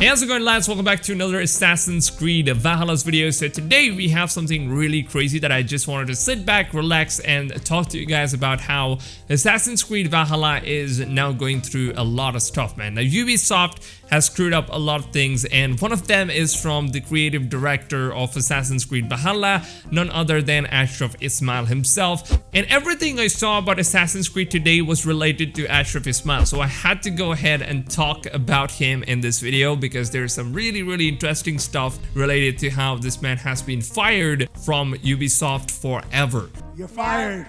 Hey, how's it going, lads? Welcome back to another Assassin's Creed Valhalla's video. So today we have something really crazy that I just wanted to sit back, relax, and talk to you guys about how Assassin's Creed Valhalla is now going through a lot of stuff, man. Now, Ubisoft has screwed up a lot of things, and one of them is from the creative director of Assassin's Creed Valhalla, none other than Ashraf Ismail himself. And everything I saw about Assassin's Creed today was related to Ashraf Ismail, so I had to go ahead and talk about him in this video because there's some really interesting stuff related to how this man has been fired from Ubisoft forever. You're fired.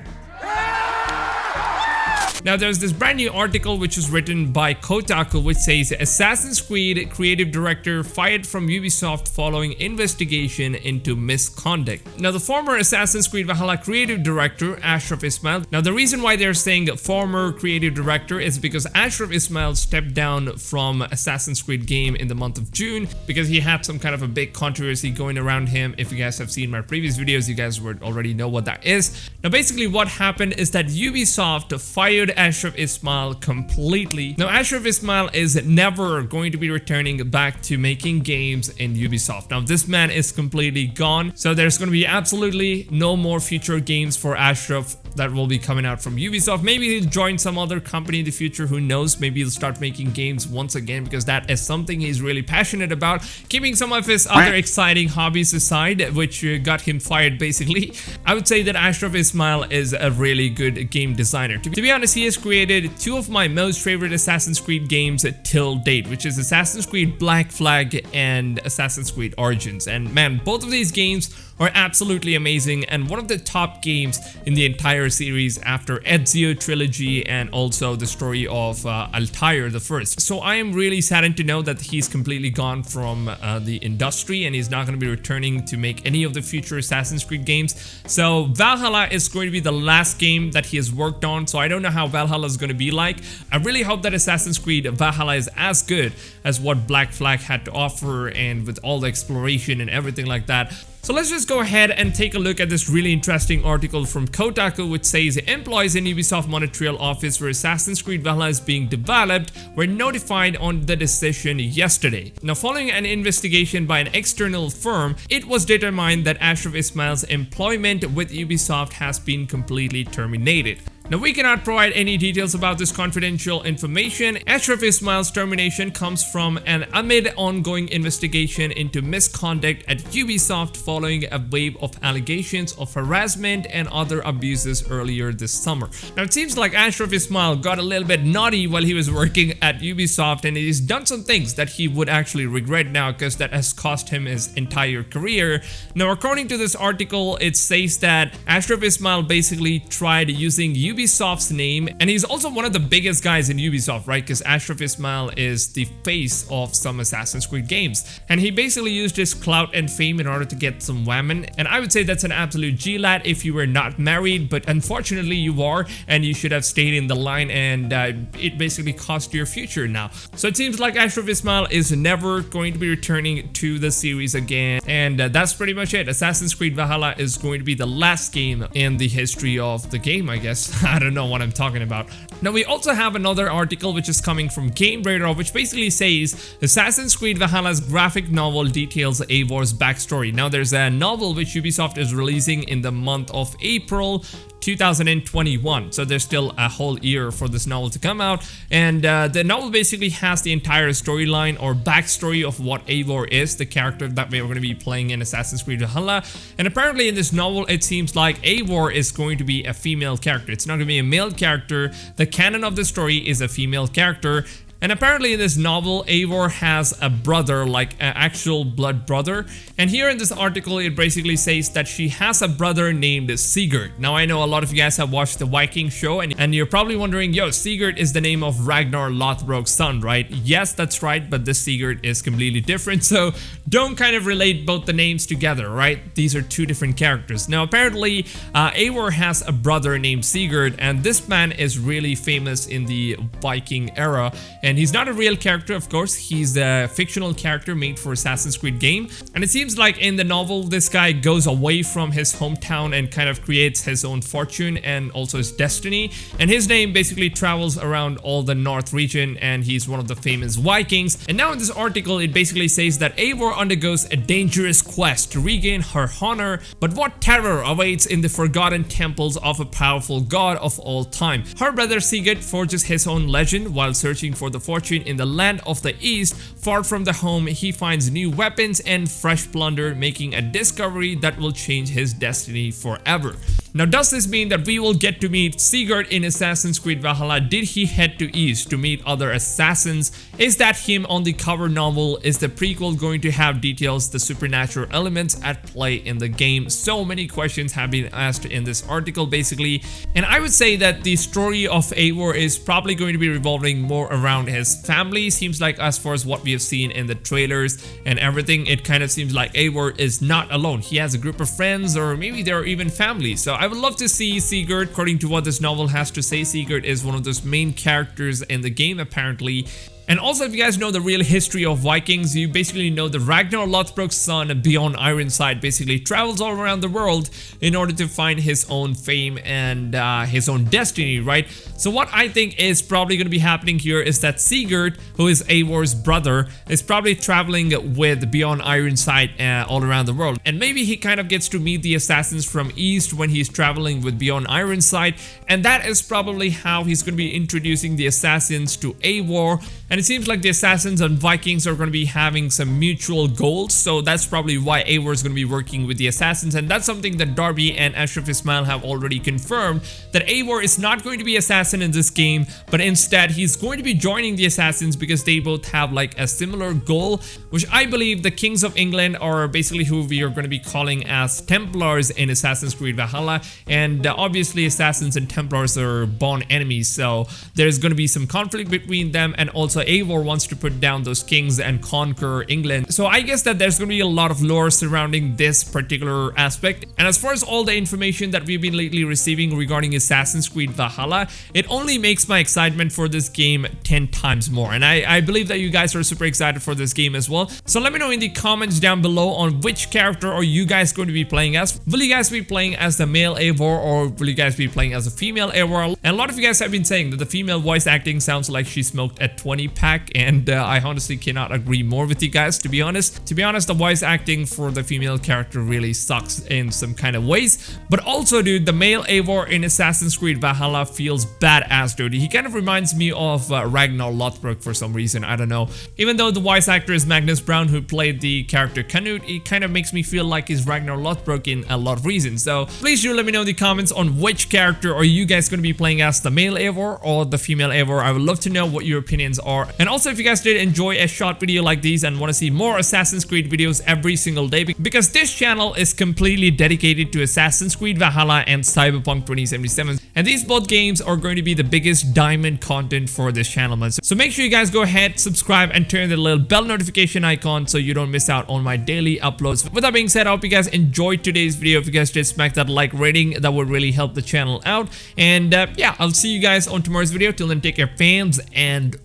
Now, there's this brand new article which was written by Kotaku which says Assassin's Creed creative director fired from Ubisoft following investigation into misconduct. Now, the former Assassin's Creed Valhalla creative director Ashraf Ismail. Now, the reason why they're saying former creative director is because Ashraf Ismail stepped down from Assassin's Creed game in the month of June because he had some kind of a big controversy going around him. If you guys have seen my previous videos, you guys would already know what that is. Now, basically what happened is that Ubisoft fired Ashraf Ismail completely. Now, Ashraf Ismail is never going to be returning back to making games in Ubisoft. Now, this man is completely gone, so there's going to be absolutely no more future games for Ashraf that will be coming out from Ubisoft. Maybe he'll join some other company in the future, who knows. Maybe he'll start making games once again because that is something he's really passionate about, keeping some of his other exciting hobbies aside, which got him fired basically. I would say that Ashraf Ismail is a really good game designer. To be honest, he has created two of my most favorite Assassin's Creed games till date, which is Assassin's Creed Black Flag and Assassin's Creed Origins. And man, both of these games are absolutely amazing and one of the top games in the entire series after Ezio trilogy and also the story of Altair the First. So I am really saddened to know that he's completely gone from the industry and he's not going to be returning to make any of the future Assassin's Creed games. So Valhalla is going to be the last game that he has worked on, so I don't know how Valhalla is going to be like. I really hope that Assassin's Creed Valhalla is as good as what Black Flag had to offer, and with all the exploration and everything like that. So let's just go ahead and take a look at this really interesting article from Kotaku which says employees in Ubisoft Montreal office where Assassin's Creed Valhalla is being developed were notified on the decision yesterday. Now, following an investigation by an external firm, it was determined that Ashraf Ismail's employment with Ubisoft has been completely terminated. Now, we cannot provide any details about this confidential information. Ashraf Ismail's termination comes from an amid ongoing investigation into misconduct at Ubisoft following a wave of allegations of harassment and other abuses earlier this summer. Now, it seems like Ashraf Ismail got a little bit naughty while he was working at Ubisoft, and he's done some things that he would actually regret now because that has cost him his entire career. Now, according to this article, it says that Ashraf Ismail basically tried using Ubisoft's name, and he's also one of the biggest guys in Ubisoft, right? Because Ashraf Ismail is the face of some Assassin's Creed games, and he basically used his clout and fame in order to get some women. And I would say that's an absolute G-lad if you were not married, but unfortunately you are, and you should have stayed in the line, and it basically cost your future now. So it seems like Ashraf Ismail is never going to be returning to the series again, and that's pretty much it. Assassin's Creed Valhalla is going to be the last game in the history of the game, I guess. I don't know what I'm talking about. Now, we also have another article which is coming from Game Radar, which basically says Assassin's Creed Valhalla's graphic novel details Eivor's backstory. Now, there's a novel which Ubisoft is releasing in the month of April 2021, so there's still a whole year for this novel to come out, and the novel basically has the entire storyline or backstory of what Eivor is, the character that we are going to be playing in Assassin's Creed Valhalla. And apparently in this novel it seems like Eivor is going to be a female character. It's not going to be a male character. The canon of the story is a female character. And apparently in this novel, Eivor has a brother, like an actual blood brother. And here in this article, it basically says that she has a brother named Sigurd. Now, I know a lot of you guys have watched the Vikings show, and you're probably wondering, yo, Sigurd is the name of Ragnar Lothbrok's son, right? Yes, that's right, but this Sigurd is completely different. So don't kind of relate both the names together, right? These are two different characters. Now, apparently, Eivor has a brother named Sigurd, and this man is really famous in the Viking era. And And he's not a real character, of course. He's a fictional character made for Assassin's Creed game. And it seems like in the novel, this guy goes away from his hometown and kind of creates his own fortune and also his destiny. And his name basically travels around all the North region, and he's one of the famous Vikings. And now in this article, it basically says that Eivor undergoes a dangerous quest to regain her honor, but what terror awaits in the forgotten temples of a powerful god of all time. Her brother Sigurd forges his own legend while searching for the fortune in the land of the east. Far from the home, he finds new weapons and fresh plunder, making a discovery that will change his destiny forever. Now, does this mean that we will get to meet Sigurd in Assassin's Creed Valhalla? Did he head to east to meet other assassins? Is that him on the cover novel? Is the prequel going to have details the supernatural elements at play in the game? So many questions have been asked in this article basically, and I would say that the story of Eivor is probably going to be revolving more around his family. Seems like, as far as what we have seen in the trailers and everything, it kind of seems like Eivor is not alone. He has a group of friends, or maybe they're even family. So I would love to see Sigurd. According to what this novel has to say, Sigurd is one of those main characters in the game apparently. And also, if you guys know the real history of Vikings, you basically know that Ragnar Lothbrok's son, Beyond Ironside, basically travels all around the world in order to find his own fame and his own destiny, right? So what I think is probably going to be happening here is that Sigurd, who is Eivor's brother, is probably traveling with Beyond Ironside all around the world. And maybe he kind of gets to meet the assassins from east when he's traveling with Beyond Ironside. And that is probably how he's going to be introducing the assassins to Eivor. And it seems like the assassins and Vikings are going to be having some mutual goals, so that's probably why Eivor is going to be working with the assassins. And that's something that Darby and Ashraf Ismail have already confirmed, that Eivor is not going to be assassin in this game, but instead he's going to be joining the assassins because they both have like a similar goal, which I believe the Kings of England are basically who we are going to be calling as Templars in Assassin's Creed Valhalla. And obviously assassins and Templars are born enemies, so there's going to be some conflict between them, and also Eivor wants to put down those kings and conquer England. So I guess that there's going to be a lot of lore surrounding this particular aspect. And as far as all the information that we've been lately receiving regarding Assassin's Creed Valhalla, it only makes my excitement for this game 10 times more. And I believe that you guys are super excited for this game as well. So let me know in the comments down below on which character are you guys going to be playing as. Will you guys be playing as the male Eivor, or will you guys be playing as a female Eivor? And a lot of you guys have been saying that the female voice acting sounds like she smoked a 20-pack, and I honestly cannot agree more with you guys, to be honest. The voice acting for the female character really sucks in some kind of ways. But also, dude, the male Eivor in Assassin's Creed Valhalla feels badass, dude. He kind of reminds me of Ragnar Lothbrok for some reason, I don't know. Even though the voice actor is Magnus Brown, who played the character Canute, it kind of makes me feel like he's Ragnar Lothbrok in a lot of reasons. So please do let me know in the comments on which character are you guys going to be playing as, the male Eivor or the female Eivor. I would love to know what your opinions are. And also, if you guys did enjoy a short video like these and want to see more Assassin's Creed videos every single day, because this channel is completely dedicated to Assassin's Creed Valhalla and Cyberpunk 2077, and these both games are going to be the biggest diamond content for this channel, man. So make sure you guys go ahead, subscribe, and turn the little bell notification icon so you don't miss out on my daily uploads. With that being said, I hope you guys enjoyed today's video. If you guys did, smack that like rating, that would really help the channel out. And yeah, I'll see you guys on tomorrow's video. Till then, take care, fams, and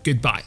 goodbye.